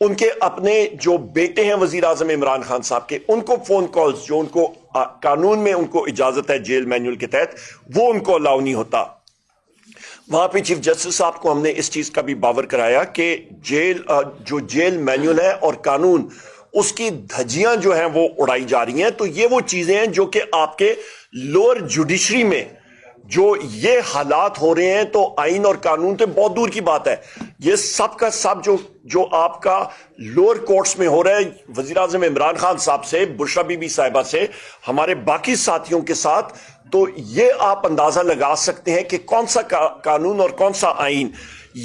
ان کے اپنے جو بیٹے ہیں وزیر اعظم عمران خان صاحب کے، ان کو فون کالز جو ان کو قانون میں ان کو اجازت ہے جیل مینول کے تحت، وہ ان کو الاؤ نہیں ہوتا۔ وہاں پہ چیف جسٹس صاحب کو ہم نے اس چیز کا بھی باور کرایا کہ جو جیل مینول ہے اور قانون، اس کی دھجیاں جو ہیں وہ اڑائی جا رہی ہیں۔ تو یہ وہ چیزیں ہیں جو کہ آپ کے لوور جوڈیشری میں جو یہ حالات ہو رہے ہیں، تو آئین اور قانون تو بہت دور کی بات ہے، یہ سب کا سب جو آپ کا لوور کورٹس میں ہو رہا ہے، وزیر اعظم عمران خان صاحب سے، بشرا بی بی صاحبہ سے، ہمارے باقی ساتھیوں کے ساتھ، تو یہ آپ اندازہ لگا سکتے ہیں کہ کون سا قانون اور کون سا آئین۔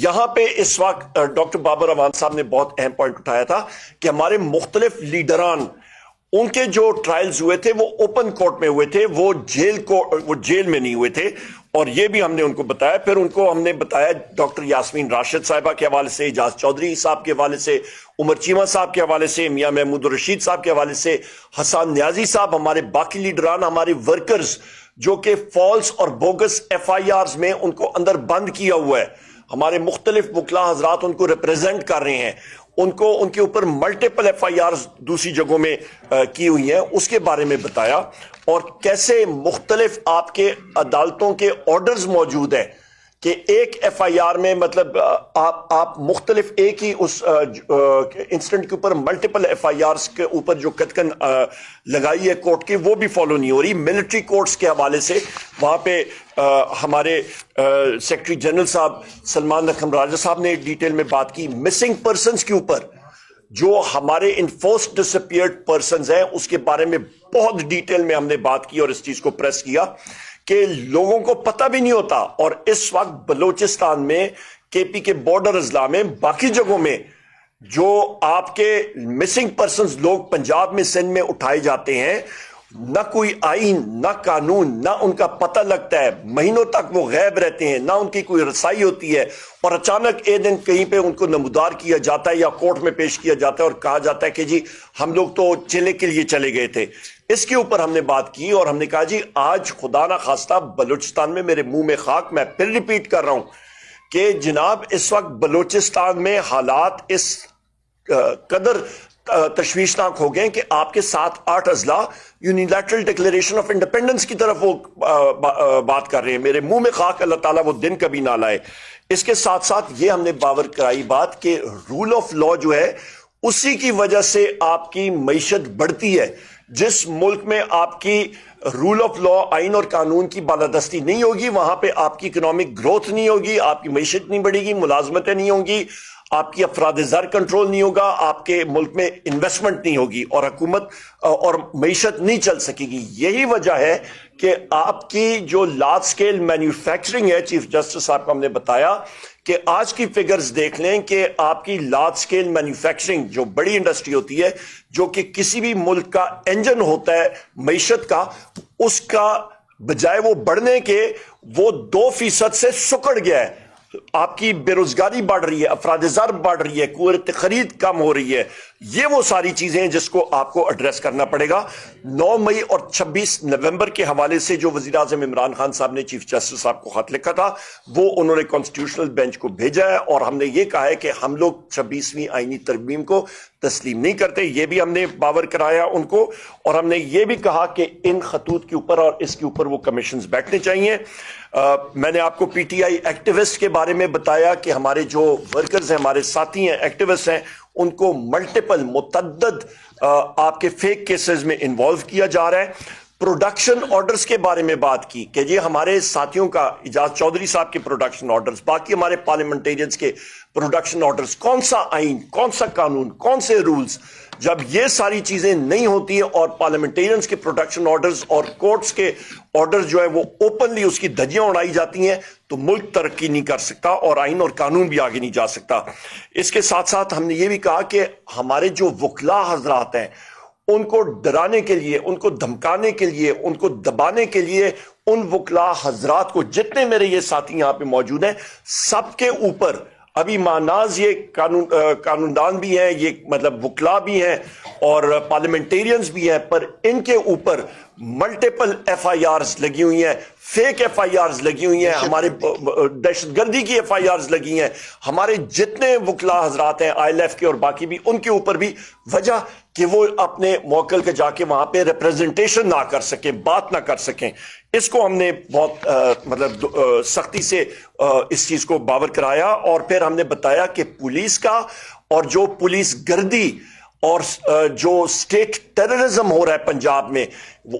یہاں پہ اس وقت ڈاکٹر بابر اعوان صاحب نے بہت اہم پوائنٹ اٹھایا تھا کہ ہمارے مختلف لیڈران، ان کے جو ٹرائلز ہوئے تھے وہ اوپن کورٹ میں ہوئے تھے، وہ جیل میں نہیں ہوئے تھے، اور یہ بھی ہم نے ان کو بتایا۔ پھر ان کو ہم نے بتایا ڈاکٹر یاسمین راشد صاحبہ کے حوالے سے، اعجاز چودھری صاحب کے حوالے سے، عمر چیمہ صاحب کے حوالے سے، میاں محمود الرشید صاحب کے حوالے سے، حسان نیازی صاحب، ہمارے باقی لیڈران، ہمارے ورکرز جو کہ فالس اور بوگس ایف آئی آرز میں ان کو اندر بند کیا ہوا ہے، ہمارے مختلف وکلا حضرات ان کو ریپریزنٹ کر رہے ہیں، ان کے اوپر ملٹیپل ایف آئی آرز دوسری جگہوں میں کی ہوئی ہیں، اس کے بارے میں بتایا، اور کیسے مختلف آپ کے عدالتوں کے آرڈرز موجود ہیں کہ ایک ایف آئی آر میں مطلب آپ مختلف ایک ہی اس انسیڈنٹ کے اوپر ملٹیپل ایف آئی آرز کے اوپر جو کتکن لگائی ہے کورٹ کی، وہ بھی فالو نہیں ہو رہی۔ ملٹری کورٹس کے حوالے سے وہاں پہ ہمارے سیکرٹری جنرل صاحب سلمان اکرم راجہ صاحب نے ڈیٹیل میں بات کی۔ مسنگ پرسنز کے اوپر جو ہمارے انفورسڈ ڈسپیئرڈ پرسنز ہیں، اس کے بارے میں بہت ڈیٹیل میں ہم نے بات کی اور اس چیز کو پریس کیا کہ لوگوں کو پتہ بھی نہیں ہوتا، اور اس وقت بلوچستان میں، کے پی کے بارڈر اضلاع میں، باقی جگہوں میں جو آپ کے مسنگ پرسنز لوگ پنجاب میں، سندھ میں اٹھائے جاتے ہیں، نہ کوئی آئین، نہ قانون، نہ ان کا پتہ لگتا ہے، مہینوں تک وہ غائب رہتے ہیں، نہ ان کی کوئی رسائی ہوتی ہے، اور اچانک ایک دن کہیں پہ ان کو نمودار کیا جاتا ہے یا کورٹ میں پیش کیا جاتا ہے اور کہا جاتا ہے کہ جی ہم لوگ تو چلے کے لیے چلے گئے تھے۔ اس کے اوپر ہم نے بات کی اور ہم نے کہا جی آج خدا نہ خواستہ بلوچستان میں، میرے منہ میں خاک، میں پھر ریپیٹ کر رہا ہوں کہ جناب اس وقت بلوچستان میں حالات اس قدر تشویشناک ہو گئے کہ آپ کے 7-8 اضلاع یونیلیٹرل ڈکلیریشن آف انڈیپینڈنس کی طرف وہ بات کر رہے ہیں۔ میرے منہ میں خاک، اللہ تعالیٰ وہ دن کبھی نہ لائے۔ اس کے ساتھ ساتھ یہ ہم نے باور کرائی بات کہ رول آف لا جو ہے، اسی کی وجہ سے آپ کی معیشت بڑھتی ہے۔ جس ملک میں آپ کی رول آف لا، آئین اور قانون کی بالادستی نہیں ہوگی، وہاں پہ آپ کی اکنامک گروتھ نہیں ہوگی، آپ کی معیشت نہیں بڑھے گی، ملازمتیں نہیں ہوں گی، آپ کی افراد زر کنٹرول نہیں ہوگا، آپ کے ملک میں انویسٹمنٹ نہیں ہوگی، اور حکومت اور معیشت نہیں چل سکے گی۔ یہی وجہ ہے کہ آپ کی جو لارج سکیل مینوفیکچرنگ ہے، چیف جسٹس صاحب کو ہم نے بتایا کہ آج کی فگرز دیکھ لیں کہ آپ کی لارج سکیل مینوفیکچرنگ جو بڑی انڈسٹری ہوتی ہے، جو کہ کسی بھی ملک کا انجن ہوتا ہے معیشت کا، اس کا بجائے وہ بڑھنے کے، وہ 2% سے سکڑ گیا ہے۔ آپ کی بے روزگاری بڑھ رہی ہے، افراد زر بڑھ رہی ہے، قوت خرید کم ہو رہی ہے۔ یہ وہ ساری چیزیں ہیں جس کو آپ کو ایڈریس کرنا پڑے گا۔ 9 مئی اور 26 نومبر کے حوالے سے جو وزیر اعظم عمران خان صاحب نے چیف جسٹس صاحب کو خط لکھا تھا، وہ انہوں نے کانسٹیٹیوشنل بینچ کو بھیجا ہے، اور ہم نے یہ کہا ہے کہ ہم لوگ 26ویں آئینی ترمیم کو تسلیم نہیں کرتے۔ یہ بھی ہم نے باور کرایا ان کو، اور ہم نے یہ بھی کہا کہ ان خطوط کے اوپر اور اس کے اوپر وہ کمیشنز بیٹھنے چاہیے۔ میں نے آپ کو پی ٹی آئی ایکٹیوسٹ کے بارے میں بتایا کہ ہمارے جو ورکرز ہیں، ہمارے ساتھی ہیں، ایکٹیوسٹ ہیں، ان کو ملٹیپل متعدد آپ کے فیک کیسز میں انوالو کیا جا رہا ہے۔ پروڈکشن آرڈرز کے بارے میں بات کی کہ یہ ہمارے ساتھیوں کا، اعجاز چودھری صاحب کے پروڈکشن آرڈرز، باقی ہمارے پارلیمنٹیرینز کے پروڈکشن آرڈرز، کون سا آئین، کون سا قانون، کون سے رولز، جب یہ ساری چیزیں نہیں ہوتی ہیں اور پارلیمنٹیرینز کے پروڈکشن آرڈرز اور کورٹس کے آرڈرز جو ہے وہ اوپنلی اس کی دھجیاں اڑائی جاتی ہیں، تو ملک ترقی نہیں کر سکتا اور آئین اور قانون بھی آگے نہیں جا سکتا۔ اس کے ساتھ ساتھ ہم نے یہ بھی کہا کہ ہمارے جو وکلا حضرات ہیں، ان کو ڈرانے کے لیے، ان کو دھمکانے کے لیے، ان کو دبانے کے لیے، ان وکلا حضرات کو، جتنے میرے یہ ساتھی یہاں پہ موجود ہیں، سب کے اوپر ابھی ماناز یہ قانون دان بھی ہیں، یہ مطلب وکلا بھی ہیں اور پارلیمنٹیرینز بھی ہیں، پر ان کے اوپر ملٹیپل ایف آئی آرز لگی ہوئی ہیں फेक FIRs लगी हुई हैं, हमारे दहशत गर्दी की FIRs लगी हैं, हमारे जितने वकला हजरात हैं ILF के और बाकी भी, उनके ऊपर भी वजह कि वो अपने मौकल के जाके वहां पे रिप्रेजेंटेशन ना कर सके, बात ना कर सकें। इसको हमने बहुत मतलब सख्ती से इस चीज को बावर कराया और फिर हमने बताया कि पुलिस का और जो पुलिस गर्दी और जो स्टेट टेररिज्म हो रहा है पंजाब में,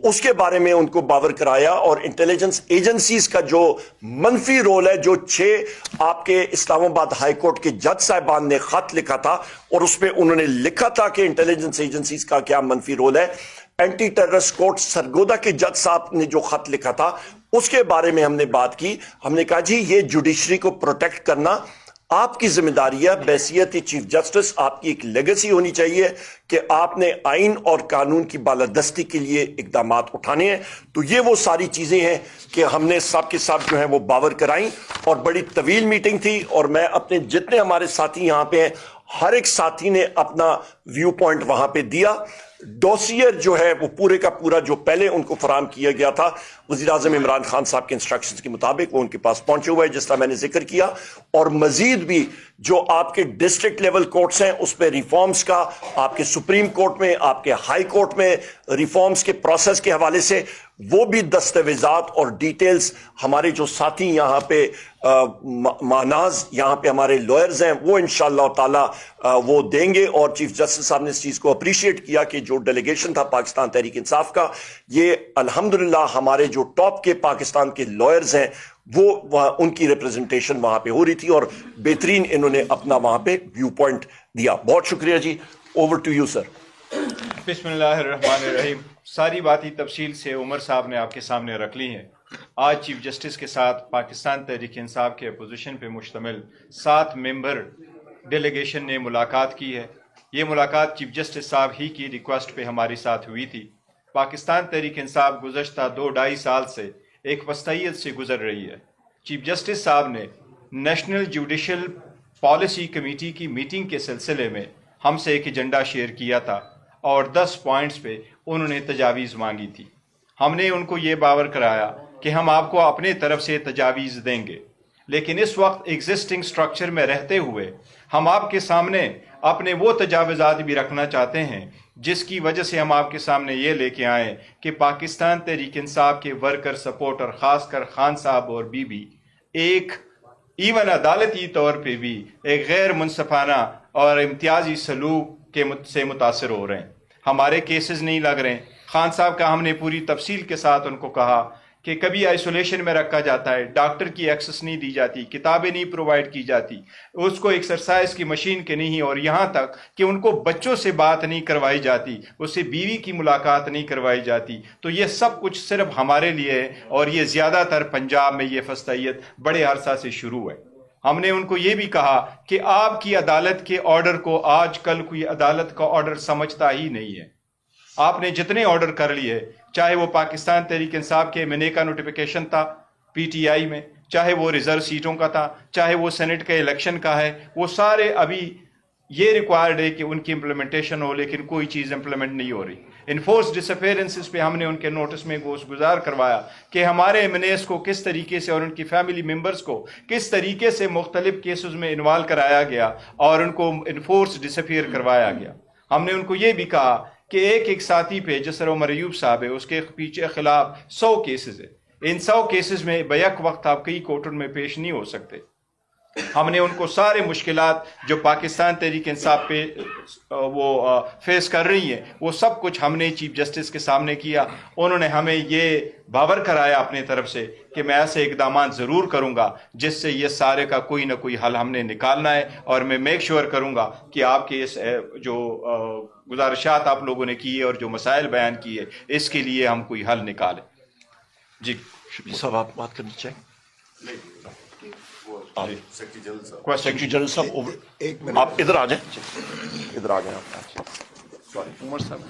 उसके बारे में उनको बावर कराया और इंटेलिजेंस एजेंसीज का जो मनफी रोल है, जो 6 आपके इस्लामाबाद हाई कोर्ट के जज साहिबान ने खत लिखा था और उसमें उन्होंने लिखा था कि इंटेलिजेंस एजेंसीज का क्या मनफी रोल है। एंटी टेररिस्ट कोर्ट सरगोदा के जज साहब ने जो खत लिखा था उसके बारे में हमने बात की। हमने कहा जी ये जुडिशरी को प्रोटेक्ट करना आपकी जिम्मेदारी है, बैसियत चीफ जस्टिस आपकी एक लेगेसी होनी चाहिए कि आपने आइन और कानून की बालादस्ती के लिए इकदाम उठाने हैं। तो ये वो सारी चीजें हैं कि हमने सब के सब जो है वो बावर कराई और बड़ी तवील मीटिंग थी और मैं अपने जितने हमारे साथी यहां पे हैं हर एक साथी ने अपना व्यू पॉइंट वहां पे दिया। डोसियर जो है वो पूरे का पूरा जो पहले उनको फराम किया गया था वज़ीर आज़म इमरान खान साहब के इंस्ट्रक्शंस के मुताबिक वो उनके पास पहुंचे हुए हैं, जिस तरह मैंने जिक्र किया। और मजीद भी जो आपके डिस्ट्रिक्ट लेवल कोर्ट्स हैं उस पर रिफॉर्म्स का, आपके सुप्रीम कोर्ट में, आपके हाई कोर्ट में रिफॉर्म्स के प्रोसेस के हवाले से वो भी दस्तावेजात और डिटेल्स हमारे जो साथी यहाँ पे मानाज यहाँ पे हमारे लॉयर्स हैं वो इंशाअल्लाह ताला वो देंगे। और चीफ जस्टिस साहब ने इस चीज को अप्रिशिएट किया कि जो डेलीगेशन था पाकिस्तान तहरीक इंसाफ का, ये अल्हम्दुलिल्लाह हमारे जो टॉप के पाकिस्तान के लॉयर्स हैं वो उनकी रिप्रेजेंटेशन वहां पे हो रही थी और बेहतरीन इन्होंने अपना वहां पे व्यू पॉइंट दिया। बहुत शुक्रिया जी, ओवर टू यू सर। बिस्मिल्लाहिर्रहमानिर्रहीम। सारी बातें तफसील से उमर साहब ने आपके सामने रख ली हैं। आज चीफ जस्टिस के साथ पाकिस्तान तहरीक इंसाफ के अपोजिशन पे मुश्तमिल 7 मेंबर डेलीगेशन ने मुलाकात की है। ये मुलाकात चीफ जस्टिस साहब ही की रिक्वेस्ट पे हमारे साथ हुई थी। पाकिस्तान तहरीक इंसाफ गुज़श्ता 2-2.5 साल से एक वस्तायत से गुजर रही है। चीफ जस्टिस साहब ने नेशनल जुडिशल पॉलिसी कमेटी की मीटिंग के सिलसिले में हमसे एक एजेंडा शेयर किया था और 10 पॉइंट्स पे उन्होंने तजावीज़ मांगी थी। हमने उनको ये बावर कराया कि हम आपको अपने तरफ से तजावीज़ देंगे, लेकिन इस वक्त एग्जिस्टिंग स्ट्रक्चर में रहते हुए हम आपके सामने अपने वो तजावीज़ात भी रखना चाहते हैं जिसकी वजह से हम आपके सामने ये लेके आए कि पाकिस्तान तहरीक इंसाफ के वर्कर सपोर्टर ख़ासकर खान साहब और बीबी एक इवन अदालती तौर पे भी एक गैर मुनसफाना और इम्तियाजी सलूक से मुतासर हो रहे हैं। हमारे केसेस नहीं लग रहे हैं। खान साहब का हमने पूरी तफसील के साथ उनको कहा कि कभी आइसोलेशन में रखा जाता है, डॉक्टर की एक्सेस नहीं दी जाती, किताबें नहीं प्रोवाइड की जाती, उसको एक्सरसाइज की मशीन के नहीं, और यहाँ तक कि उनको बच्चों से बात नहीं करवाई जाती, उससे बीवी की मुलाकात नहीं करवाई जाती। तो ये सब कुछ सिर्फ हमारे लिए है और ये ज़्यादातर पंजाब में ये फस्तायत बड़े अरसा से शुरू है। हमने उनको ये भी कहा कि आपकी अदालत के ऑर्डर को आज कल कोई अदालत का ऑर्डर समझता ही नहीं है। आपने जितने ऑर्डर कर लिए, चाहे वो पाकिस्तान तहरीक इंसाफ के एमएनए का नोटिफिकेशन था पीटीआई में, चाहे वो रिजर्व सीटों का था, चाहे वो सेनेट के इलेक्शन का है, वो सारे अभी ये रिक्वायर्ड है कि उनकी इम्प्लीमेंटेशन हो, लेकिन कोई चीज़ इम्प्लीमेंट नहीं हो रही। इन्फोर्स डिसअपेरेंसेस पे हमने उनके नोटिस में गोश गुजार करवाया कि हमारे एमएनएस को किस तरीके से और उनकी फैमिली मेम्बर्स को किस तरीके से मुख्तलिफ केसेस में इन्वॉल्व कराया गया और उनको इन्फोर्स डिसअपियर करवाया गया। हमने उनको ये भी कहा कि एक साथी पे जसर उमर अयूब साहब है, उसके पीछे खिलाफ 100 केसेस है। इन 100 केसेस में बैक वक्त आप कई कोर्टों में पेश नहीं हो सकते। हमने उनको सारे मुश्किलात जो पाकिस्तान तहरीक इंसाफ पे वो फेस कर रही है वो सब कुछ हमने चीफ जस्टिस के सामने किया। उन्होंने हमें ये बावर कराया अपने तरफ से कि मैं ऐसे इकदाम ज़रूर करूँगा जिससे ये सारे का कोई ना कोई हल हमने निकालना है, और मैं मेक श्योर करूँगा कि आपके इस जो गुजारिशात आप लोगों ने की है और जो मसाइल बयान किए इसके लिए हम कोई हल निकालें। जी साहब आप बात करनी चाहिए। सेक्रेटरी जनरल साहब आप इधर आ जाएं, इधर आ जाएं आप। सॉरी उमर साहब।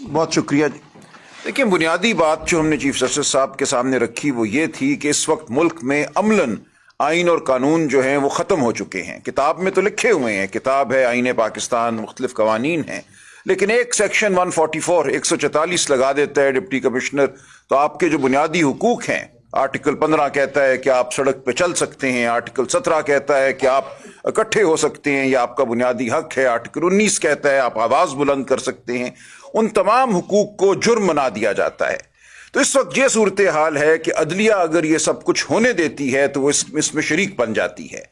बहुत शुक्रिया। देखिए, बुनियादी बात जो हमने चीफ जस्टिस साहब के सामने रखी वो ये थी कि इस वक्त मुल्क में अमलन आइन और कानून जो हैं वो ख़त्म हो चुके हैं। किताब में तो लिखे हुए हैं, किताब है आइन पाकिस्तान, मुख्तलिफ कवानीन हैं, लेकिन एक सेक्शन 144 144 लगा देता है डिप्टी कमिश्नर, तो आपके जो बुनियादी हुकूक हैं, आर्टिकल 15 कहता है कि आप सड़क पे चल सकते हैं, आर्टिकल 17 कहता है कि आप इकट्ठे हो सकते हैं, ये आपका बुनियादी हक है, आर्टिकल 19 कहता है आप आवाज बुलंद कर सकते हैं, उन तमाम हुकूक को जुर्म बना दिया जाता है। तो इस वक्त ये सूरत हाल है कि अदलिया अगर ये सब कुछ होने देती है तो वो इसमें शरीक बन जाती है।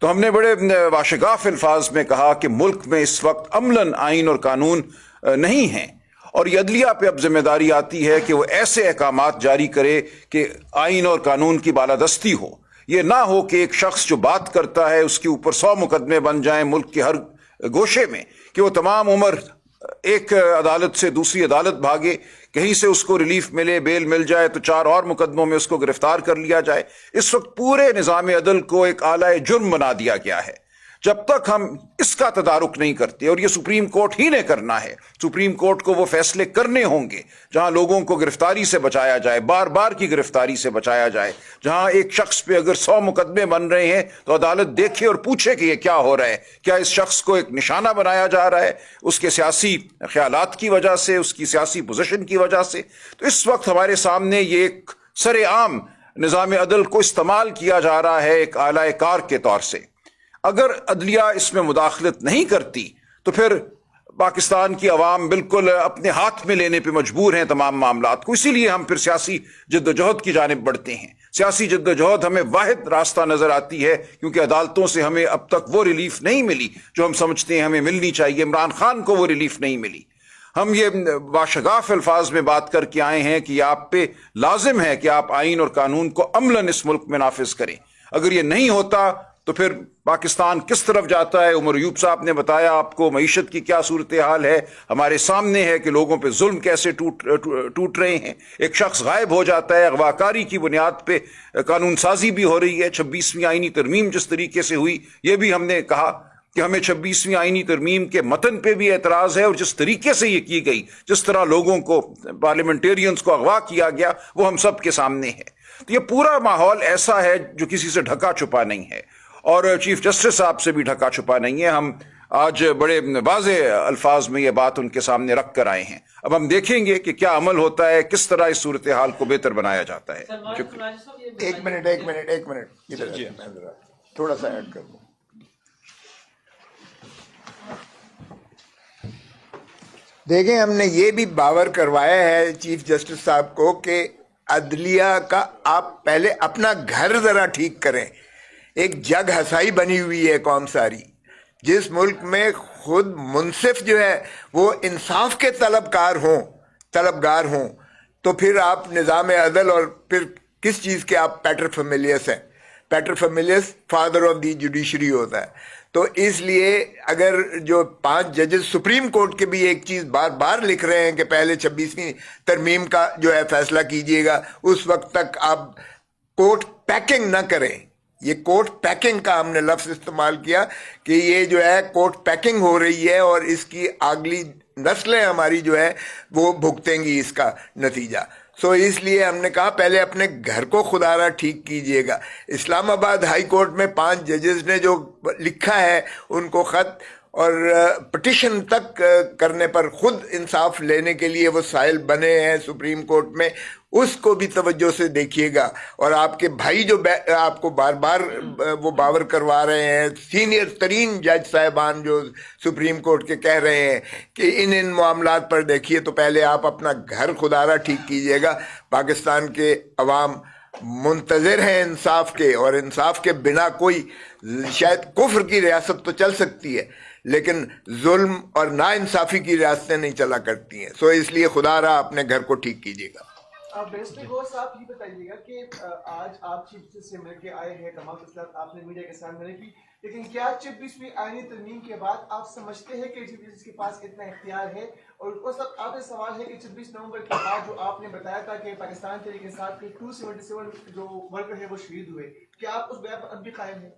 तो हमने बड़े वाशगाफ अल्फाज में कहा कि मुल्क में इस वक्त अमलन आइन और कानून नहीं है, और ये अदलिया पे अब जिम्मेदारी आती है कि वो ऐसे अहकामात जारी करे कि आइन और कानून की बालादस्ती हो। ये ना हो कि एक शख्स जो बात करता है उसके ऊपर 100 मुकदमे बन जाएं मुल्क के हर गोशे में, कि वो तमाम उम्र एक अदालत से दूसरी अदालत भागे, कहीं से उसको रिलीफ मिले, बेल मिल जाए तो 4 और मुकदमों में उसको गिरफ्तार कर लिया जाए। इस वक्त पूरे निज़ाम अदल को एक आला जुर्म बना दिया गया है। जब तक हम इसका तदारुक नहीं करते, और ये सुप्रीम कोर्ट ही ने करना है, सुप्रीम कोर्ट को वो फैसले करने होंगे जहां लोगों को गिरफ्तारी से बचाया जाए, बार बार की गिरफ्तारी से बचाया जाए, जहां एक शख्स पे अगर 100 मुकदमे बन रहे हैं तो अदालत देखे और पूछे कि ये क्या हो रहा है, क्या इस शख्स को एक निशाना बनाया जा रहा है उसके सियासी ख्यालात की वजह से, उसकी सियासी पोजीशन की वजह से। तो इस वक्त हमारे सामने ये एक सरेआम निज़ाम अदल को इस्तेमाल किया जा रहा है एक आला कार के तौर से। अगर अदलिया इसमें मुदाखलत नहीं करती तो फिर पाकिस्तान की अवाम बिल्कुल अपने हाथ में लेने पे मजबूर हैं तमाम मामलात को। इसीलिए हम फिर सियासी जद्दोजहद की जानिब बढ़ते हैं। सियासी जद्दोजहद हमें वाहिद रास्ता नजर आती है, क्योंकि अदालतों से हमें अब तक वो रिलीफ नहीं मिली जो हम समझते हैं हमें मिलनी चाहिए। इमरान खान को वो रिलीफ नहीं मिली। हम ये बाशगाफ अल्फाज में बात करके आए हैं कि आप पे लाजिम है कि आप आइन और कानून को अमलन इस मुल्क में नाफिज करें। अगर ये नहीं होता तो फिर पाकिस्तान किस तरफ जाता है। उमर यूब साहब ने बताया आपको मईशत की क्या सूरत हाल है, हमारे सामने है कि लोगों पे जुल्म कैसे टूट रहे हैं। एक शख्स गायब हो जाता है, अगवाकारी की बुनियाद पे कानून साजी भी हो रही है। 26वीं आईनी तरमीम जिस तरीके से हुई, ये भी हमने कहा कि हमें 26वीं आईनी तरमीम के मतन पे भी एतराज है, और जिस तरीके से ये की गई, जिस तरह लोगों को, पार्लियामेंटेरियंस को अगवा किया गया, वो हम सब के सामने है। तो ये पूरा माहौल ऐसा है जो किसी से ढका छुपा नहीं है, और चीफ जस्टिस साहब से भी ढका छुपा नहीं है। हम आज बड़े वाज़े अल्फाज में ये बात उनके सामने रख कर आए हैं। अब हम देखेंगे कि क्या अमल होता है, किस तरह इस सूरत हाल को बेहतर बनाया जाता है। एक मिनट इधर थोड़ा सा ऐड कर दूं। देखें, हमने ये भी बावर करवाया है चीफ जस्टिस साहब को कि अदलिया का आप पहले अपना घर जरा ठीक करें। एक जग हसाई बनी हुई है कौम सारी, जिस मुल्क में खुद मुनसिफ जो है वो इंसाफ के तलबगार हों, तो फिर आप निज़ाम अदल और फिर किस चीज़ के आप पैटर फेमिलियस हैं। पैटर फेमिलियस फादर ऑफ दी जुडिशरी होता है। तो इसलिए अगर जो 5 जजेस सुप्रीम कोर्ट के भी एक चीज़ बार बार लिख रहे हैं कि पहले 26वीं तरमीम का जो है फैसला कीजिएगा, उस वक्त तक आप कोर्ट पैकिंग ना करें। ये कोर्ट पैकिंग का हमने लफ्ज़ इस्तेमाल किया कि ये जो है कोर्ट पैकिंग हो रही है, और इसकी अगली नस्लें हमारी जो है वो भुगतेंगी इसका नतीजा। सो इसलिए हमने कहा पहले अपने घर को खुदारा ठीक कीजिएगा। इस्लामाबाद हाई कोर्ट में 5 जजेस ने जो लिखा है उनको ख़त और पिटिशन तक करने पर खुद इंसाफ लेने के लिए वो साइल बने हैं सुप्रीम कोर्ट में, उसको भी तवज्जो से देखिएगा। और आपके भाई जो आपको बार बार वो बावर करवा रहे हैं, सीनियर तरीन जज साहिबान जो सुप्रीम कोर्ट के कह रहे हैं कि इन मामलात पर देखिए, तो पहले आप अपना घर खुदारा ठीक कीजिएगा। पाकिस्तान के अवाम मुंतज़िर हैं इंसाफ के, और इंसाफ के बिना कोई शायद कुफ्र की रियासत तो चल सकती है, लेकिन जुल्म और नाइंसाफी की रियासतें नहीं चला करती हैं। सो इसलिए खुदा रहा अपने घर को ठीक कीजिएगा। बैरिस्टर गौर साहब ये बताइएगा कि आज आप चीफ जस्टिस से मिलकर आए हैं, तमाम तफसीलात आपने मीडिया के सामने रखी, लेकिन क्या 26वीं आईनी तरमीम के बाद आप समझते हैं कि चीफ जस्टिस के पास इतना इख्तियार है? और उस वक्त आपसे सवाल है कि 26 नवंबर के बाद जो आपने बताया था कि पाकिस्तान तहरीक इंसाफ के 277 जो वर्कर है वो शहीद हुए, क्या आप उस बयान पर अब भी कायम हैं?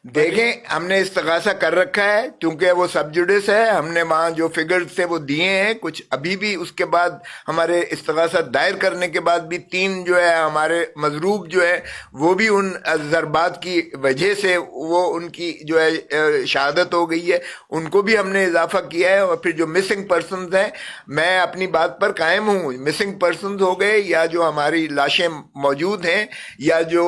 देखें, हमने इस्तगासा कर रखा है, क्योंकि वो सब जुडिस है। हमने वहाँ जो फिगर्स थे वो दिए हैं कुछ, अभी भी उसके बाद हमारे इस्तगासा दायर करने के बाद भी 3 जो है हमारे मजरूब जो है वो भी उन ज़रबात की वजह से वो उनकी जो है शहादत हो गई है, उनको भी हमने इजाफा किया है। और फिर जो मिसिंग पर्सनस हैं, मैं अपनी बात पर कायम हूँ, मिसिंग पर्सनस हो गए या जो हमारी लाशें मौजूद हैं या जो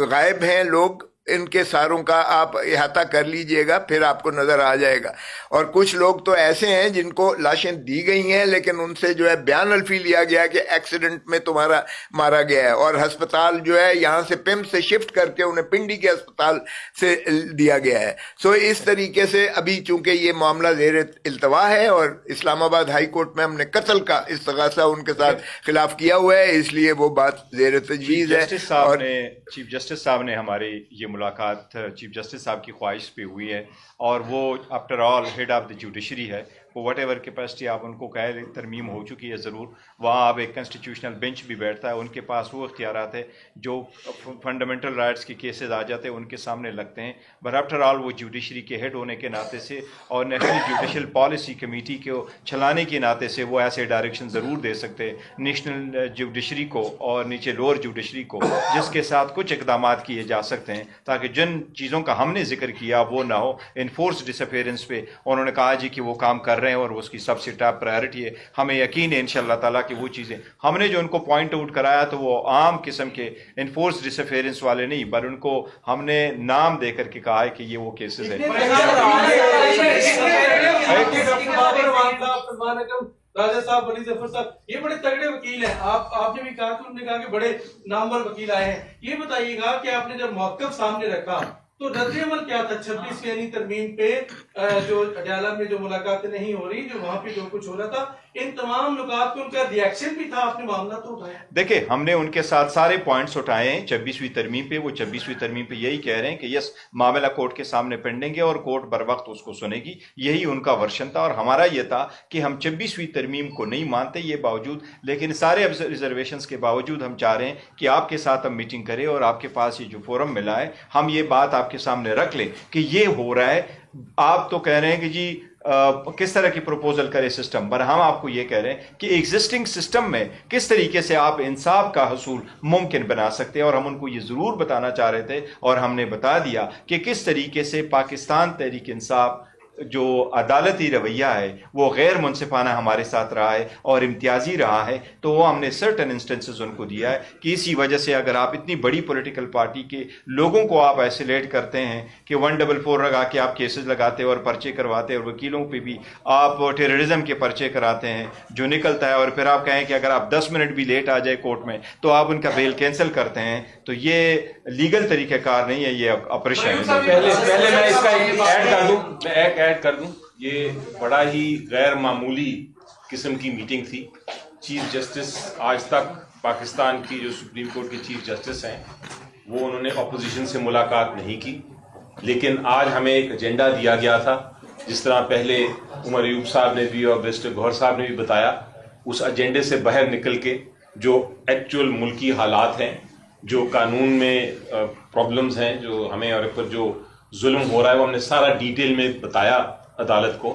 गायब हैं लोग, इनके सारों का आप इहाता कर लीजिएगा, फिर आपको नजर आ जाएगा। और कुछ लोग तो ऐसे हैं जिनको लाशें दी गई हैं लेकिन उनसे जो है बयान अल्फी लिया गया कि एक्सीडेंट में तुम्हारा मारा गया है, और अस्पताल जो है यहाँ से पिम्प से शिफ्ट करके उन्हें पिंडी के अस्पताल से दिया गया है। सो इस तरीके से अभी चूंकि ये मामला ज़ेर इल्तवा है और इस्लामाबाद हाई कोर्ट में हमने कत्ल का इस्तगासा उनके साथ खिलाफ किया हुआ है, इसलिए वो बात ज़ेर तजवीज़ है। और चीफ जस्टिस साहब ने हमारी ये मुलाकात चीफ जस्टिस साहब की ख्वाहिश पे हुई है, और वो after all head of the judiciary है, वो वट एवर कैपेसिटी आप उनको कह तरमीम हो चुकी है ज़रूर, वहाँ अब एक कॉन्स्टिट्यूशनल बेंच भी बैठता है, उनके पास वो इख्तियारात है जो फंडामेंटल राइट्स के केसेस आ जाते हैं उनके सामने लगते हैं। बट आफ्टर ऑल वो जुडिशरी के हेड होने के नाते से और नेशनल जुडिशल पॉलिसी कमेटी को चलाने के नाते से वो ऐसे डायरेक्शन ज़रूर दे सकते हैं नेशनल जुडिशरी को और नीचे लोअर जुडिशरी को, जिसके साथ कुछ इकदाम किए जा सकते हैं ताकि जिन चीज़ों का हमने जिक्र किया वो ना हो। इन्फोर्स डिसअपेरेंस पे उन्होंने कहा जी कि वो काम कर रहे हैं और उसकी सबसे टॉप प्रायोरिटी है। हमें यकीन है इंशाअल्लाह ताला कि वो चीज़ें हमने जो उनको पॉइंट आउट कराया तो वो आम किस्म के इन्फोर्स डिसअपेरेंस वाले नहीं, पर उनको हमने नाम दे करके कहा है कि ये वो केसेस है। राजा साहब, बली जफर साहब, ये बड़े तगड़े वकील हैं। आपने भी कहा कि उन्होंने कहा कि बड़े नामवर वकील आए हैं। ये बताइएगा कि आपने जब मौक़िफ़ सामने रखा तो रद्द-ए-अमल क्या था 26 यानी तरमीम पे, जो अडयाला में जो मुलाकातें नहीं हो रही, जो वहां पे जो कुछ हो रहा था, इन तमाम नुकात पे उनका रिएक्शन भी था, आपने मामला तो उठाया? देखिए, हमने उनके साथ सारे पॉइंट्स उठाए हैं 26वीं तरमीम पे। वो 26वीं तरमीम पे यही कह रहे हैं कि यस, मामला कोर्ट के सामने पेंडिंग है और कोर्ट बर वक्त उसको सुनेगी। यही उनका वर्शन था, और हमारा ये था कि हम 26वीं तरमीम को नहीं मानते ये बावजूद, लेकिन सारे रिजर्वेशंस के बावजूद हम चाह रहे हैं कि आपके साथ हम मीटिंग करें और आपके पास ये जो फोरम मिला है हम ये बात आपके सामने रख लें कि ये हो रहा है। आप तो कह रहे हैं कि जी किस तरह की प्रपोजल करे सिस्टम, पर हम आपको ये कह रहे हैं कि एग्जिस्टिंग सिस्टम में किस तरीके से आप इंसाफ का हसूल मुमकिन बना सकते हैं। और हम उनको ये ज़रूर बताना चाह रहे थे और हमने बता दिया कि किस तरीके से पाकिस्तान तहरीक इंसाफ जो अदालती रवैया है वो गैर मुनसिफाना हमारे साथ रहा है और इम्तियाजी रहा है। तो वो हमने सर्टन इंस्टेंसेस उनको दिया है कि इसी वजह से अगर आप इतनी बड़ी पॉलिटिकल पार्टी के लोगों को आप आइसोलेट करते हैं कि 144 लगा के आप केसेस लगाते हैं और पर्चे करवाते हैं, और वकीलों पे भी आप टेररिज्म के पर्चे कराते हैं जो निकलता है, और फिर आप कहें कि अगर आप 10 मिनट भी लेट आ जाए कोर्ट में तो आप उनका बेल कैंसिल करते हैं, तो ये लीगल तरीक़ाकार नहीं है, ये ऑपरेशन है। पहले मैं इसका ऐड कर दूं, ये बड़ा ही गैर मामूली किस्म की मीटिंग थी। चीफ जस्टिस आज तक पाकिस्तान की जो सुप्रीम कोर्ट के चीफ जस्टिस हैं वो उन्होंने अपोजिशन से मुलाकात नहीं की, लेकिन आज हमें एक एजेंडा दिया गया था, जिस तरह पहले उमर अयूब साहब ने भी और बैरिस्टर गौहर साहब ने भी बताया। उस एजेंडे से बाहर निकल के जो एक्चुअल मुल्की हालात हैं, जो कानून में प्रॉब्लम्स हैं, जो हमें और पर जो जुल्म हो रहा है, वो हमने सारा डिटेल में बताया अदालत को।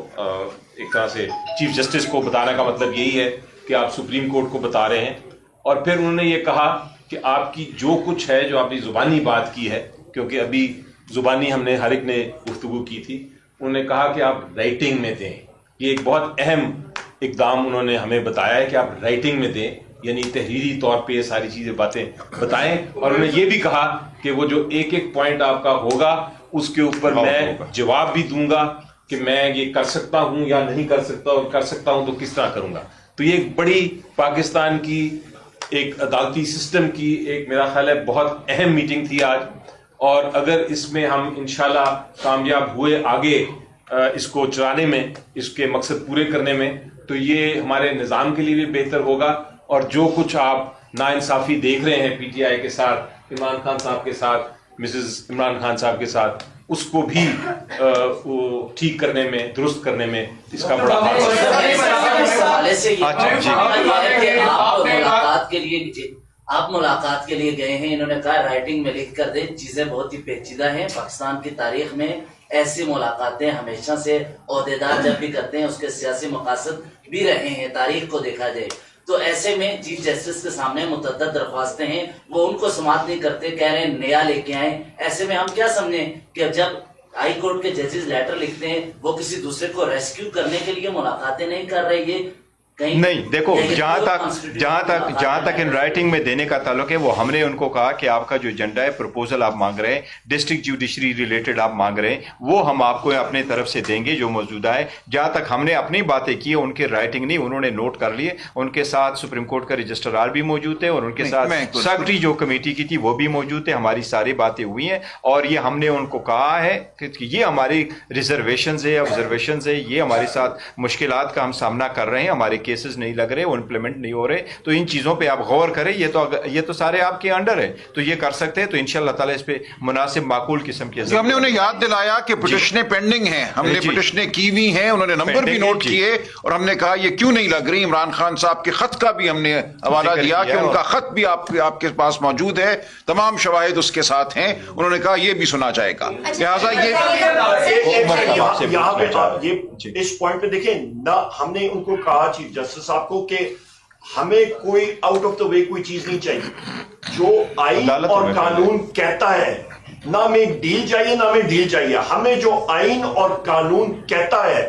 एक तरह से चीफ जस्टिस को बताने का मतलब यही है कि आप सुप्रीम कोर्ट को बता रहे हैं। और फिर उन्होंने ये कहा कि आपकी जो कुछ है, जो आपने जुबानी बात की है, क्योंकि अभी जुबानी हमने हर एक ने गुफ्तगू की थी, उन्होंने कहा कि आप राइटिंग में दें। ये एक बहुत अहम इकदाम उन्होंने हमें बताया है कि आप राइटिंग में दें, यानी तहरीरी तौर पे ये सारी चीजें बातें बताएं। और उन्होंने ये भी कहा कि वो जो एक एक पॉइंट आपका होगा उसके ऊपर मैं जवाब भी दूंगा कि मैं ये कर सकता हूं या नहीं कर सकता, और कर सकता हूं तो किस तरह करूंगा। तो ये एक बड़ी पाकिस्तान की एक अदालती सिस्टम की एक, मेरा ख्याल है, बहुत अहम मीटिंग थी आज। और अगर इसमें हम इंशाल्लाह कामयाब हुए आगे इसको चलाने में, इसके मकसद पूरे करने में, तो ये हमारे निज़ाम के लिए भी बेहतर होगा। और जो कुछ आप नाइंसाफ़ी देख रहे हैं पीटीआई के साथ, इमरान खान साहब के साथ, मिसेस इमरान खान साहब के साथ, उसको भी ठीक करने में, दुरुस्त करने में इसका बड़ा हाथ है। मुलाकात के लिए آپ ملاقات کے لیے گئے ہیں، انہوں نے کہا رائٹنگ میں لکھ کر دیں، چیزیں بہت ہی پیچیدہ ہیں، پاکستان کی تاریخ میں ایسی ملاقاتیں ہمیشہ سے عہدیدار جب بھی کرتے ہیں اس کے سیاسی مقاصد بھی رہے ہیں، تاریخ کو دیکھا جائے تو ایسے میں چیف جسٹس کے سامنے متعدد درخواستیں ہیں، وہ ان کو سماعت نہیں کرتے، کہہ رہے ہیں نیا لے کے آئیں۔ ایسے میں ہم کیا سمجھیں کہ جب ہائی کورٹ کے ججز لیٹر لکھتے ہیں وہ کسی دوسرے کو ریسکیو کرنے کے لیے ملاقاتیں نہیں کر رہے، یہ نہیں دیکھو، جہاں تک ان رائٹنگ میں دینے کا تعلق ہے، وہ ہم نے ان کو کہا کہ آپ کا جو ایجنڈا ہے، پروپوزل آپ مانگ رہے ہیں، ڈسٹرکٹ جوڈیشری ریلیٹڈ آپ مانگ رہے ہیں، وہ ہم آپ کو اپنے طرف سے دیں گے جو موجودہ ہے۔ جہاں تک ہم نے اپنی باتیں کی ان کے رائٹنگ نہیں، انہوں نے نوٹ کر لیے، ان کے ساتھ سپریم کورٹ کا رجسٹرار بھی موجود ہے اور ان کے ساتھ سیکرٹری جو کمیٹی کی تھی وہ بھی موجود ہے، ہماری ساری باتیں ہوئی ہیں اور یہ ہم نے ان کو کہا ہے کہ یہ ہماری ریزرویشنز ہے، آبزرویشنز ہے، یہ ہمارے ساتھ مشکلات کا ہم سامنا کر رہے ہیں، ہمارے کیسز نہیں لگ رہے، امپلیمنٹ نہیں ہو رہے، تو ان چیزوں پہ آپ غور کریں، یہ تو سارے آپ کے انڈر ہے، تو یہ کر سکتے ہیں، تو انشاءاللہ تعالی اس پہ مناسب معقول قسم کی ہم نے انہیں یاد دلایا کہ پٹیشنیں پینڈنگ ہیں، ہم نے پٹیشنیں کی ہوئی ہیں، انہوں نے نمبر بھی نوٹ کیے اور ہم نے کہا یہ کیوں نہیں لگ رہی۔ عمران خان صاحب کے خط کا بھی ہم نے حوالہ دیا کہ ان کا خط بھی آپ کے پاس موجود ہے، تمام شواہد اس کے ساتھ ہیں، انہوں نے کہا یہ بھی سنا جائے گا۔ لہٰذا یہاں پہ آپ یہ اس پوائنٹ پہ دیکھیں نہ، ہم نے ان کو کہا چیف جسٹس صاحب کو کہ ہمیں کوئی آؤٹ آف دا وے کوئی چیز نہیں چاہیے، جو آئین اور قانون کہتا ہے، نہ ہمیں ڈیل چاہیے نہ ہمیں ڈیل چاہیے، ہمیں جو آئین اور قانون کہتا ہے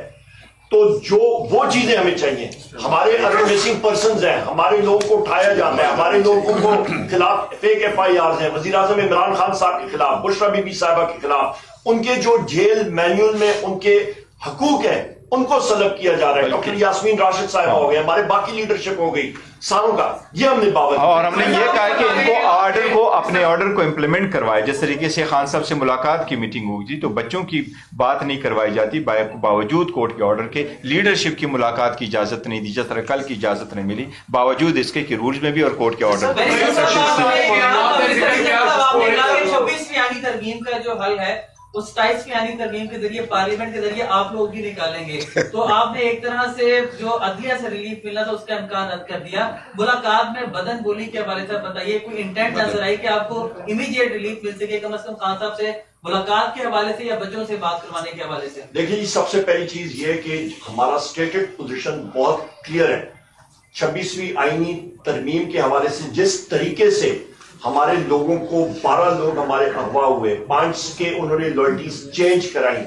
تو جو وہ چیزیں ہمیں چاہیے۔ ہمارے اگر مسنگ پرسنز ہیں، ہمارے لوگوں کو اٹھایا جاتا ہے، ہمارے لوگوں کو خلاف فیک ایف آئی آرز ہیں، وزیر اعظم عمران خان صاحب کے خلاف، بشرا بی بی صاحبہ کے خلاف، ان کے جو جیل مینیول میں ان کے حقوق ہیں ان کو سلب کیا جا رہا ہے۔ ڈاکٹر یاسمین راشد صاحب ہو گئے، ہمارے باقی لیڈرشپ ہو گئی ساروں کا، یہ ہم نے باور اور ہم نے یہ کہا کہ ان کو اپنے آرڈر کو امپلیمنٹ کروائے۔ جس طریقے سے خان صاحب سے ملاقات کی میٹنگ ہوئی تھی تو بچوں کی بات نہیں کروائی جاتی، باوجود کورٹ کے آرڈر کے، لیڈرشپ کی ملاقات کی اجازت نہیں دی، جس طرح کل کی اجازت نہیں ملی، باوجود اس کے کہ رولز میں بھی اور کورٹ کے آرڈر میں۔ 26ویں آئینی ترمیم کا جو حل ہے تو 27ویں آئینی ترمیم کے ذریعے پارلیمنٹ کے ذریعے آپ لوگ بھی نکالیں گے، تو آپ نے ایک طرح سے جو عدلیہ سے ریلیف ملنا تھا اس کا امکان رد کر دیا۔ ملاقات میں بدن بولی کے حوالے سے بتائیے کوئی انٹینٹ نظر آئی کہ آپ کو امیڈیٹ ریلیف مل سکے، کم از کم خان صاحب سے ملاقات کے حوالے سے یا بچوں سے بات کروانے کے حوالے سے؟ دیکھیے جی، سب سے پہلی چیز یہ ہے کہ ہمارا اسٹیٹڈ پوزیشن بہت کلیئر ہے۔ 26ویں آئینی ترمیم کے حوالے سے جس طریقے سے ہمارے لوگوں کو 12 لوگ ہمارے اغوا ہوئے، 5 کے انہوں نے لائلٹیز چینج کرائی،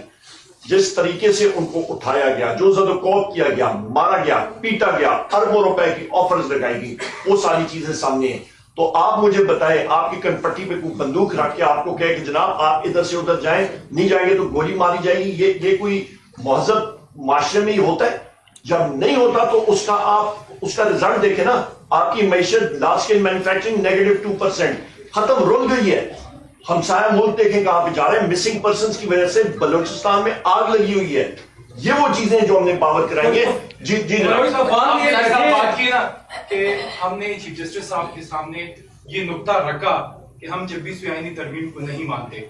جس طریقے سے ان کو اٹھایا گیا، جو زد و کوب کیا گیا، مارا گیا، پیٹا گیا، اربوں روپے کی آفرز لگائی گئی، وہ ساری چیزیں سامنے ہیں۔ تو آپ مجھے بتائیں، آپ کی کنپٹی پہ کوئی بندوق رکھ کے آپ کو کہے کہ جناب آپ ادھر سے ادھر جائیں، نہیں جائیں گے تو گولی ماری جائے گی، یہ کوئی مہذب معاشرے میں ہی ہوتا ہے؟ جب نہیں ہوتا تو اس کا رزلٹ دیکھیں نا، آپ کی معیشت لارج اسکیل مینوفیکچرنگ -2% ختم، رول گئی ہے۔ ہمسایہ ملک دیکھیں کہاں پہ جا رہے ہیں، مسنگ پرسنز کی وجہ سے بلوچستان میں آگ لگی ہوئی ہے۔ یہ وہ چیزیں جو ہم نے پاور کرائیں گے۔ جی بات کی نا کہ ہم نے چیف جسٹس صاحب کے سامنے یہ نقطہ رکھا کہ ہم 26ویں آئینی ترمیم کو نہیں مانتے،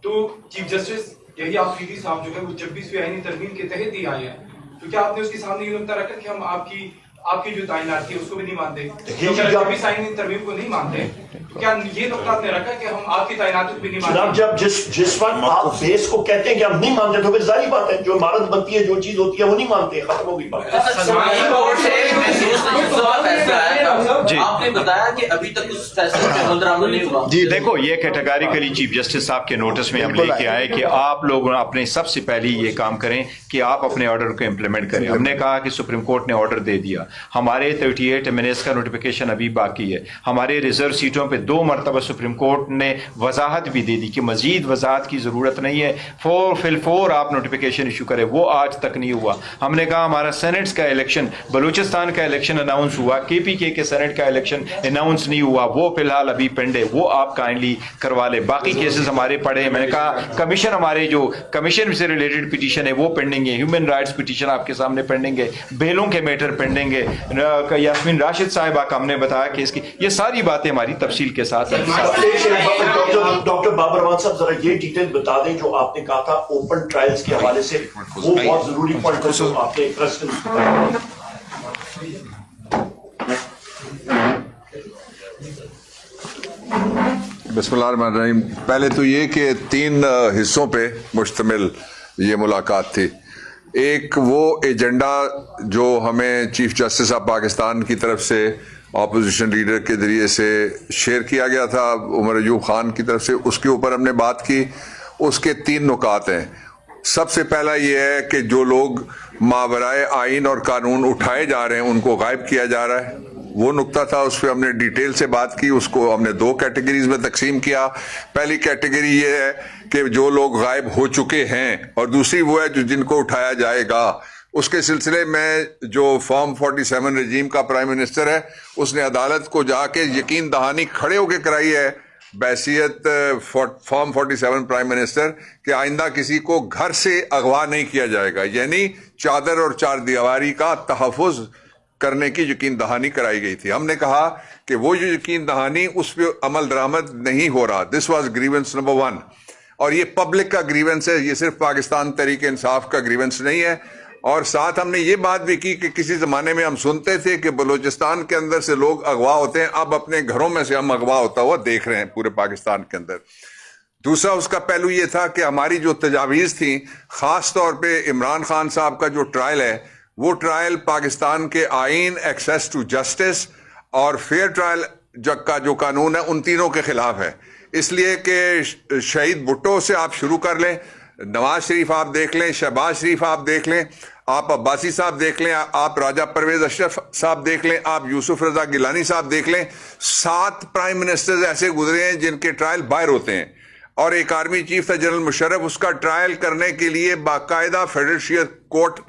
تو چیف جسٹس یحییٰ آفریدی صاحب جو ہے وہ 26ویں آئینی ترمیم کے تحت ہی آئے ہیں، تو کیا آپ نے اس کے سامنے یہ نقطہ رکھا کہ ہم آپ کی جو تعینات تھی اس کو بھی نہیں مانتے؟ 26 آئینی ترمیم کو نہیں مانتے تو کیا یہ نقطہ آپ نے رکھا کہ ہم آپ کی تعینات کو بھی نہیں مانتے؟ جناب جب جس وقت آپ بیس کو کہتے ہیں کہ ہم نہیں مانتے تو پھر ظاہری بات ہے جو عمارت بنتی ہے، جو چیز ہوتی ہے وہ نہیں مانتے، ختم ہو گئی بات۔ آپ نے بتایا کہ ابھی تک اس فیصلے پہ عمل درآمد نہیں ہوا۔ جی دیکھو، یہ کیٹیگریکلی چیف جسٹس صاحب کے نوٹس میں ہم لے کے آئے کہ آپ لوگ اپنے سب سے پہلے یہ کام کریں کہ آپ اپنے آرڈر کو امپلیمنٹ کریں۔ ہم نے کہا کہ سپریم کورٹ نے آرڈر دے دیا، ہمارے 38 ایمنیز کا نوٹیفیکیشن ابھی باقی ہے، ہمارے ریزرو سیٹوں پہ 2 مرتبہ سپریم کورٹ نے وضاحت بھی دے دی کہ مزید وضاحت کی ضرورت نہیں ہے، 4 آپ نوٹیفیکیشن ایشو کریں، وہ آج تک نہیں ہوا۔ ہم نے کہا ہمارا سینٹس کا الیکشن، بلوچستان کا الیکشن اناؤنس ہوا، KPK کے سینٹ کا الیکشن اناؤنس نہیں ہوا، وہ فی الحال ابھی پینڈ ہے، وہ آپ کائنڈلی کروا لیں۔ باقی کیسز ہمارے پڑے ہیں، میں نے کہا کمیشن، ہمارے جو کمیشن سے ریلیٹڈ پٹیشن ہے وہ پینڈنگ ہے، ہیومن رائٹس پٹیشن آپ کے سامنے پینڈنگ ہے، بیلوں کے میٹر پینڈنگ ہے، یاسمین راشد صاحبہ کا ہم نے بتایا کہ اس کی یہ ساری باتیں ہماری تفصیل کے ساتھ ہیں۔ ڈاکٹر بابر امان صاحب ذرا یہ ڈیٹیل بتا دیں جو آپ نے کہا تھا اوپن ٹرائلز کے حوالے سے، وہ بہت ضروری پوائنٹ ہے جو آپ نے बिस्मिल्लाह रहमान रहीम। पहले तो ये कि 3 हिस्सों पे मुश्तमिल ये मुलाकात थी। एक वो एजेंडा जो हमें चीफ जस्टिस ऑफ पाकिस्तान की तरफ से अपोजिशन लीडर के ज़रिए से शेयर किया गया था उमर अयूब खान की तरफ से, उसके ऊपर हमने बात की। उसके 3 नुकात हैं। सबसे पहला ये है कि जो लोग मावराए आइन और कानून उठाए जा रहे हैं उनको गायब किया जा रहा है, वो नुक्ता था। उस पर हमने डिटेल से बात की। उसको हमने 2 कैटेगरीज में तकसीम किया। पहली कैटेगरी ये है कि जो लोग गायब हो चुके हैं, और दूसरी वो है जो जिनको उठाया जाएगा। उसके सिलसिले में जो फॉर्म 47 रजीम का प्राइम मिनिस्टर है, उसने अदालत को जाके यकीन दहानी खड़े होकर कराई है बैसियत फॉर्म 47 प्राइम मिनिस्टर कि आइंदा किसी को घर से अगवा नहीं किया जाएगा, यानी चादर और चार दीवारी का तहफ़्फ़ुज़ करने की यकीन दहानी कराई गई थी। हमने कहा कि वो जो यकीन दहानी उस पर अमल दरामद नहीं हो रहा। दिस वाज ग्रीवेंस नंबर 1, और ये पब्लिक का ग्रीवेंस है, ये सिर्फ पाकिस्तान तहरीक इंसाफ का ग्रीवेंस नहीं है। और साथ हमने ये बात भी की कि किसी जमाने में हम सुनते थे कि बलूचिस्तान के अंदर से लोग अगवा होते हैं, अब अपने घरों में से हम अगवा होता हुआ देख रहे हैं पूरे पाकिस्तान के अंदर। दूसरा उसका पहलू ये था कि हमारी जो तजावीज़ थी, खास तौर पे इमरान खान साहब का जो ट्रायल है, वो ट्रायल पाकिस्तान के आइन, एक्सेस टू जस्टिस और फेयर ट्रायल का जो कानून है, उन तीनों के खिलाफ है। इसलिए कि शहीद भुट्टो से आप शुरू कर लें, नवाज शरीफ आप देख लें, शहबाज शरीफ आप देख लें, आप अब्बासी साहब देख लें, आप राजा परवेज अशरफ साहब देख लें, आप यूसुफ रजा गिलानी साहब देख लें, 7 प्राइम मिनिस्टर्स ऐसे गुजरे हैं जिनके ट्रायल बाहर होते हैं। और एक आर्मी चीफ था जनरल मुशर्रफ, उसका ट्रायल करने के लिए बाकायदा फेडरल कोर्ट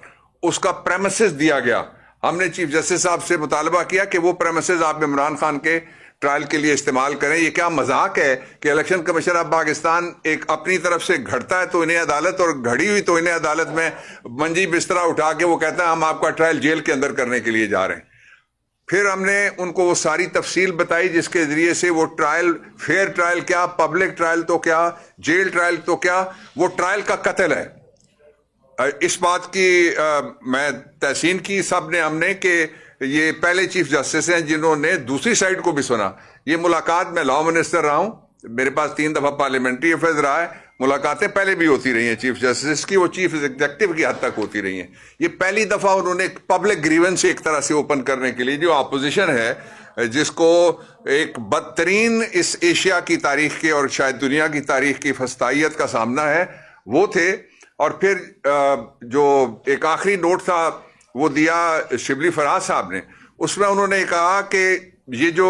उसका प्रेमिसेस दिया गया। हमने चीफ जस्टिस साहब से मुतालबा किया कि वो प्रेमिसेस आप इमरान खान के ट्रायल के लिए इस्तेमाल करें। ये क्या मजाक है कि इलेक्शन कमीशन ऑफ पाकिस्तान एक अपनी तरफ से घड़ता है तो इन्हें अदालत, और घड़ी हुई तो इन्हें अदालत में मंजी बिस्तरा उठा के वो कहता है हम आपका ट्रायल जेल के अंदर करने के लिए जा रहे हैं। फिर हमने उनको वो सारी तफसील बताई जिसके जरिए से वो ट्रायल, फेयर ट्रायल क्या, पब्लिक ट्रायल तो क्या, जेल ट्रायल तो क्या, वो ट्रायल का कत्ल है। इस बात की मैं तहसीन की सब ने हमने कि ये पहले चीफ जस्टिस हैं जिन्होंने दूसरी साइड को भी सुना। ये मुलाकात, मैं लॉ मिनिस्टर रहा हूं, मेरे पास 3 दफा पार्लियामेंट्री अफेयर्स रहा है, मुलाकातें पहले भी होती रही हैं चीफ जस्टिस की, वो चीफ एग्जीक्यूटिव की हद तक होती रही हैं। ये पहली दफा उन्होंने पब्लिक ग्रीवेंस एक तरह से ओपन करने के लिए, जो अपोजिशन है जिसको एक बदतरीन इस एशिया की तारीख के और शायद दुनिया की तारीख की फस्तायत का सामना है, वो थे। और फिर जो एक आखिरी नोट था वो दिया शिबली फराज साहब ने, उसमें उन्होंने कहा कि ये जो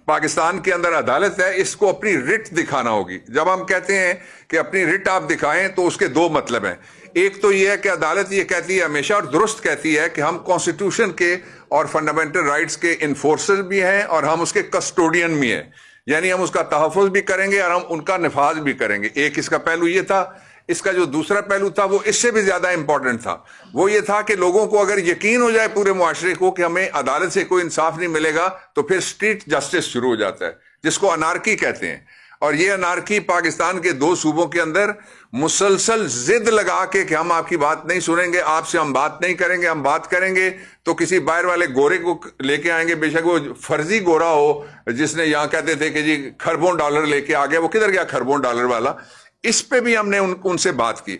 पाकिस्तान के अंदर अदालत है इसको अपनी रिट दिखाना होगी। जब हम कहते हैं कि अपनी रिट आप दिखाएं तो उसके 2 मतलब हैं। एक तो ये है कि अदालत ये कहती है हमेशा, और दुरुस्त कहती है, कि हम कॉन्स्टिट्यूशन के और फंडामेंटल राइट्स के इन्फोर्सर भी हैं और हम उसके कस्टोडियन भी हैं, यानी हम उसका तहफ़्फ़ुज़ भी करेंगे और हम उनका निफाज भी करेंगे। एक इसका पहलू ये था। इसका जो दूसरा पहलू था वो इससे भी ज्यादा इंपॉर्टेंट था। वो ये था कि लोगों को अगर यकीन हो जाए पूरे मुआशरे को कि हमें अदालत से कोई इंसाफ नहीं मिलेगा, तो फिर स्ट्रीट जस्टिस शुरू हो जाता है, जिसको अनारकी कहते हैं। और ये अनारकी पाकिस्तान के 2 सूबों के अंदर मुसलसल जिद लगा के कि हम आपकी बात नहीं सुनेंगे, आपसे हम बात नहीं करेंगे, हम बात करेंगे तो किसी बाहर वाले गोरे को लेके आएंगे, बेशक वो फर्जी गोरा हो, जिसने यहाँ कहते थे कि जी खरबों डॉलर लेके आ गया, वो किधर गया खरबों डॉलर वाला। इस पे भी हमने उनसे बात की।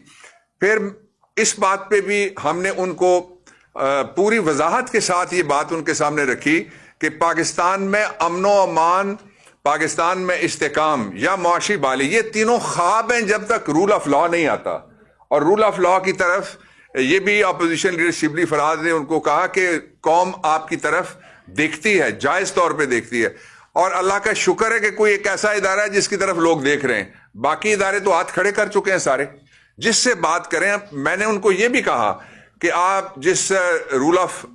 फिर इस बात पे भी हमने उनको पूरी वजाहत के साथ ये बात उनके सामने रखी कि पाकिस्तान में अमनो अमान, पाकिस्तान में इस्तेकाम या मुआशी बाली, ये तीनों ख्वाब हैं जब तक रूल ऑफ लॉ नहीं आता। और रूल ऑफ लॉ की तरफ ये भी अपोजिशन लीडर शिबली फराज ने उनको कहा कि कौम आपकी तरफ देखती है, जायज तौर पे देखती है, और अल्लाह का शुक्र है कि कोई एक ऐसा इदारा है जिसकी तरफ लोग देख रहे हैं। बाकी इदारे तो हाथ खड़े कर चुके हैं सारे, जिससे बात करें। मैंने उनको ये भी कहा कि आप जिस रूल ऑफ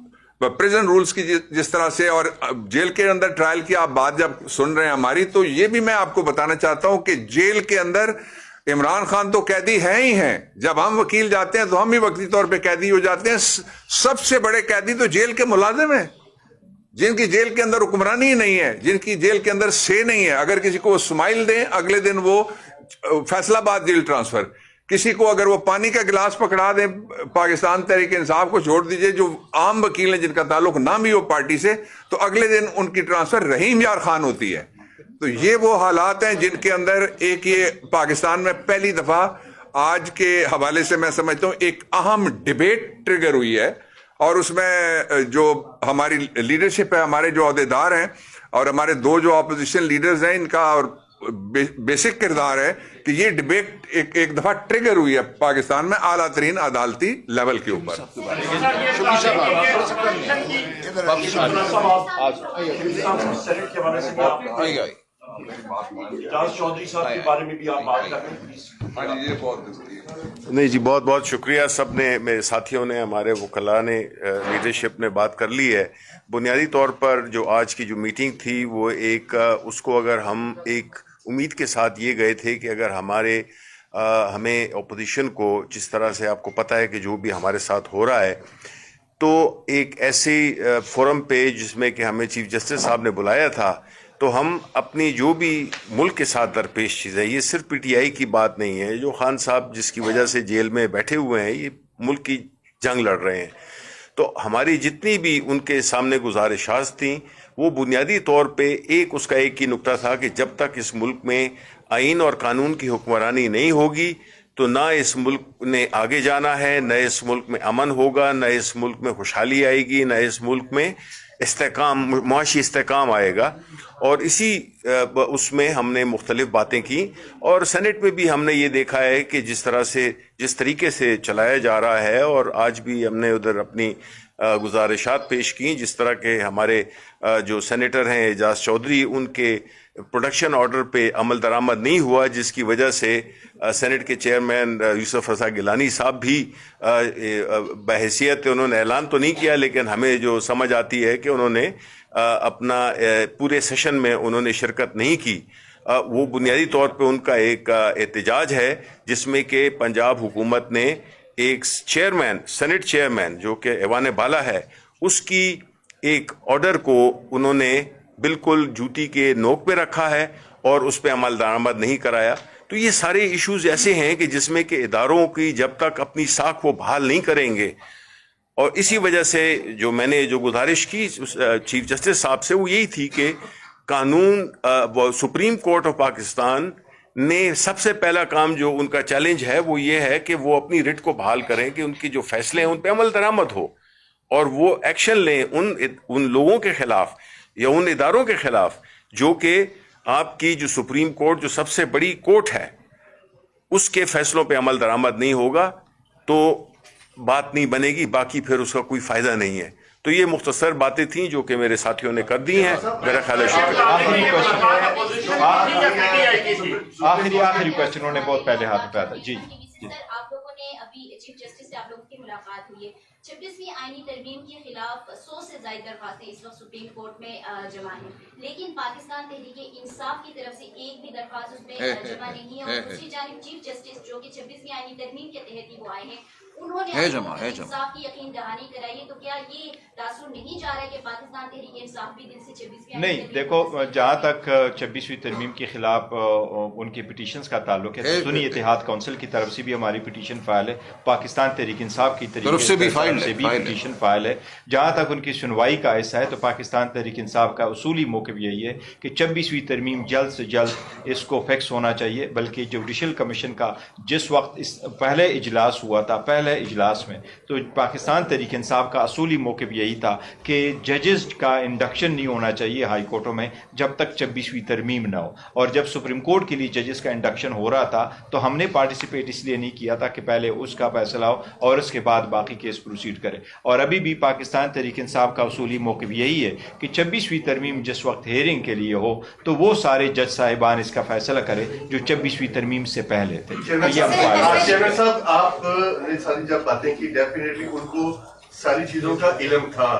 प्रिजन रूल्स की जिस तरह से और जेल के अंदर ट्रायल की आप बात जब सुन रहे हैं हमारी, तो ये भी मैं आपको बताना चाहता हूं कि जेल के अंदर इमरान खान तो कैदी हैं ही हैं। जब हम वकील जाते हैं तो हम भी वक्ती तौर पे कैदी हो जाते हैं। सबसे बड़े कैदी तो जेल के मुलाजिम हैं, जिनकी जेल के अंदर हुक्मरानी ही नहीं है, जिनकी जेल के अंदर से नहीं है। अगर किसी को स्माइल दें, अगले दिन वो फैसलाबाद जेल ट्रांसफर। किसी को अगर वो पानी का गिलास पकड़ा दें, पाकिस्तान तहरीक इंसाफ को छोड़ दीजिए, जो आम वकील हैं जिनका ताल्लुक ना भी हो पार्टी से, तो अगले दिन उनकी ट्रांसफर रहीम यार खान होती है। تو یہ وہ حالات ہیں جن کے اندر ایک یہ پاکستان میں پہلی دفعہ آج کے حوالے سے میں سمجھتا ہوں ایک اہم ڈیبیٹ ٹریگر ہوئی ہے، اور اس میں جو ہماری لیڈرشپ ہے، ہمارے جو عہدیدار ہیں اور ہمارے دو جو اپوزیشن لیڈرز ہیں، ان کا اور بیسک کردار ہے کہ یہ ڈیبیٹ ایک دفعہ ٹریگر ہوئی ہے پاکستان میں اعلیٰ ترین عدالتی لیول کے اوپر. نہیں جی، بہت بہت شکریہ. سب نے، میرے ساتھیوں نے، ہمارے وکلاء نے، لیڈرشپ نے بات کر لی ہے. بنیادی طور پر جو آج کی جو میٹنگ تھی وہ ایک اس کو اگر ہم ایک امید کے ساتھ یہ گئے تھے کہ اگر ہمیں اپوزیشن کو جس طرح سے آپ کو پتہ ہے کہ جو بھی ہمارے ساتھ ہو رہا ہے، تو ایک ایسے فورم پہ جس میں کہ ہمیں چیف جسٹس صاحب نے بلایا تھا، تو ہم اپنی جو بھی ملک کے ساتھ درپیش چیزیں، یہ صرف پی ٹی آئی کی بات نہیں ہے. جو خان صاحب جس کی وجہ سے جیل میں بیٹھے ہوئے ہیں، یہ ملک کی جنگ لڑ رہے ہیں. تو ہماری جتنی بھی ان کے سامنے گزارشات تھیں، وہ بنیادی طور پہ اس کا ایک ہی نقطہ تھا کہ جب تک اس ملک میں آئین اور قانون کی حکمرانی نہیں ہوگی تو نہ اس ملک نے آگے جانا ہے، نہ اس ملک میں امن ہوگا، نہ اس ملک میں خوشحالی آئے گی، نہ اس ملک میں معاشی استحکام آئے گا. اور اسی اس میں ہم نے مختلف باتیں کی، اور سینٹ میں بھی ہم نے یہ دیکھا ہے کہ جس طریقے سے چلایا جا رہا ہے، اور آج بھی ہم نے ادھر اپنی گزارشات پیش کی، جس طرح کے ہمارے جو سینیٹر ہیں اعجاز چودھری، ان کے پروڈکشن آرڈر پہ عمل درآمد نہیں ہوا، جس کی وجہ سے سینٹ کے چیئرمین یوسف رضا گیلانی صاحب بھی بحیثیت، انہوں نے اعلان تو نہیں کیا، لیکن ہمیں جو سمجھ آتی ہے کہ انہوں نے اپنا پورے سیشن میں انہوں نے شرکت نہیں کی. وہ بنیادی طور پہ ان کا ایک احتجاج ہے، جس میں کہ پنجاب حکومت نے ایک سینٹ چیئرمین جو کہ ایوان بالا ہے، اس کی ایک آرڈر کو انہوں نے بالکل جوتی کے نوک پہ رکھا ہے اور اس پہ عمل درآمد نہیں کرایا. تو یہ سارے ایشوز ایسے ہیں کہ جس میں کہ اداروں کی جب تک اپنی ساکھ وہ بحال نہیں کریں گے، اور اسی وجہ سے جو میں نے جو گزارش کی چیف جسٹس صاحب سے وہ یہی تھی کہ قانون سپریم کورٹ آف پاکستان نے سب سے پہلا کام جو ان کا چیلنج ہے وہ یہ ہے کہ وہ اپنی رٹ کو بحال کریں، کہ ان کی جو فیصلے ہیں ان پہ عمل درآمد ہو، اور وہ ایکشن لیں ان لوگوں کے خلاف یا ان اداروں کے خلاف جو کہ آپ کی جو سپریم کورٹ جو سب سے بڑی کورٹ ہے اس کے فیصلوں پہ عمل درآمد نہیں ہوگا تو بات نہیں بنے گی، باقی پھر اس کا کوئی فائدہ نہیں ہے. تو یہ مختصر باتیں تھیں جو کہ میرے ساتھیوں نے کر دی ہیں. میرا خیال ہے آخری کوشچن انہوں نے بہت پہلے ہاتھ اٹھایا تھا. جی آپ لوگوں نے ابھی چیف جسٹس سے آپ لوگوں کی ملاقات ہوئی ہے، 26ویں آئینی ترمیم کے خلاف 100 سے زائد درخواستیں اس وقت سپریم کورٹ میں جمع ہیں، لیکن پاکستان تحریک انصاف کی طرف سے ایک بھی درخواست اس میں جمع نہیں ہے. اور دوسری جانب چیف جسٹس جو کہ 26ویں آئینی ترمیم کے تحت ہی وہ آئے ہیں، انہوں نے انصاف کی یقین دہانی کرائی ہے. تو کیا یہ تاثر نہیں جا رہا ہے کہ پاکستان تحریک انصاف بھی دل سے 26ویں نہیں؟ دیکھو، جہاں تک 26ویں ترمیم کے خلاف ان کے پٹیشنز کا تعلق ہے، سنی اتحاد کونسل کی طرف سے بھی ہماری پٹیشن فائل ہے، پاکستان تحریک انصاف کی طرف سے بھی پٹیشن فائل ہے. جہاں تک ان کی سنوائی کا حصہ ہے تو پاکستان تحریک انصاف کا اصولی موقف یہی ہے کہ 26ویں ترمیم جلد سے جلد اس کو فکس ہونا چاہیے. بلکہ جوڈیشل کمیشن کا جس وقت پہلے اجلاس ہوا تھا، پہلے اجلاس میں تو پاکستان تحریک انصاف کا اصولی موقف یہی تھا کہ ججز کا انڈکشن نہیں ہونا چاہیے ہائی کورٹوں میں جب تک 26ویں ترمیم نہ ہو. اور جب سپریم کورٹ کے لیے ججز کا انڈکشن ہو رہا تھا تو ہم نے پارٹیسپیٹ اس لیے نہیں کیا تھا کہ پہلے اس کا فیصلہ ہو اور اس کے بعد باقی کیس پروسیڈ کرے. اور ابھی بھی پاکستان تحریک انصاف کا اصولی موقف یہی ہے کہ 26ویں ترمیم جس وقت ہیئرنگ کے لیے ہو تو وہ سارے جج صاحبان اس کا فیصلہ کرے جو 26ویں ترمیم سے پہلے تھے. چیئرمین صاحب، آپ نے ساری جب باتیں کی ڈیفینیٹلی ان کو ساری چیزوں کا علم تھا.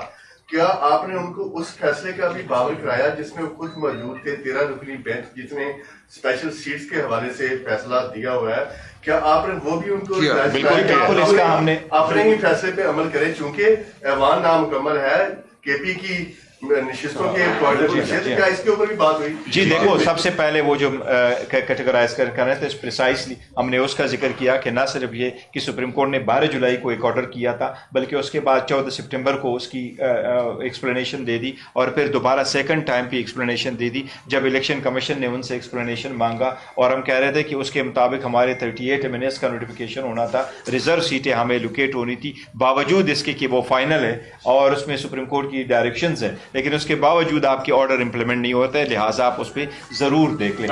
کیا آپ نے ان کو اس فیصلے کا بھی باور کرایا جس میں وہ خود موجود تھے، 13 رکنی بینچ جس نے اسپیشل سیٹس کے حوالے سے فیصلہ دیا ہوا ہے، کیا آپ نے وہ بھی ان کو بالکل اس کا ہم نے اپنے ہی فیصلے پہ عمل کرے؟ چونکہ ایوان نامکمل ہے، کے پی کی नशिस्तों के क्वार्टर को निषेध, क्या इसके ऊपर भी बात हुई? जी देखो, सबसे पहले वो जो कैटेगराइज कर रहे थे प्रिसाइसली हमने उसका जिक्र किया कि ना सिर्फ ये कि सुप्रीम कोर्ट ने 12 जुलाई को एक ऑर्डर किया था, बल्कि उसके बाद 14 सितंबर को उसकी एक्सप्लेनेशन दे दी, और फिर दोबारा सेकंड टाइम की एक्सप्लेनेशन दे दी जब इलेक्शन कमीशन ने उनसे एक्सप्लेनेशन मांगा। और हम कह रहे थे कि उसके मुताबिक हमारे 38 एमएनएस का नोटिफिकेशन होना था, रिजर्व सीटें हमें लोकेट होनी थी, बावजूद इसके कि वो फाइनल है और उसमें सुप्रीम कोर्ट की डायरेक्शंस है, लेकिन उसके बावजूद आपके ऑर्डर इंप्लीमेंट नहीं होते, लिहाजा आप उस पर जरूर देख लें।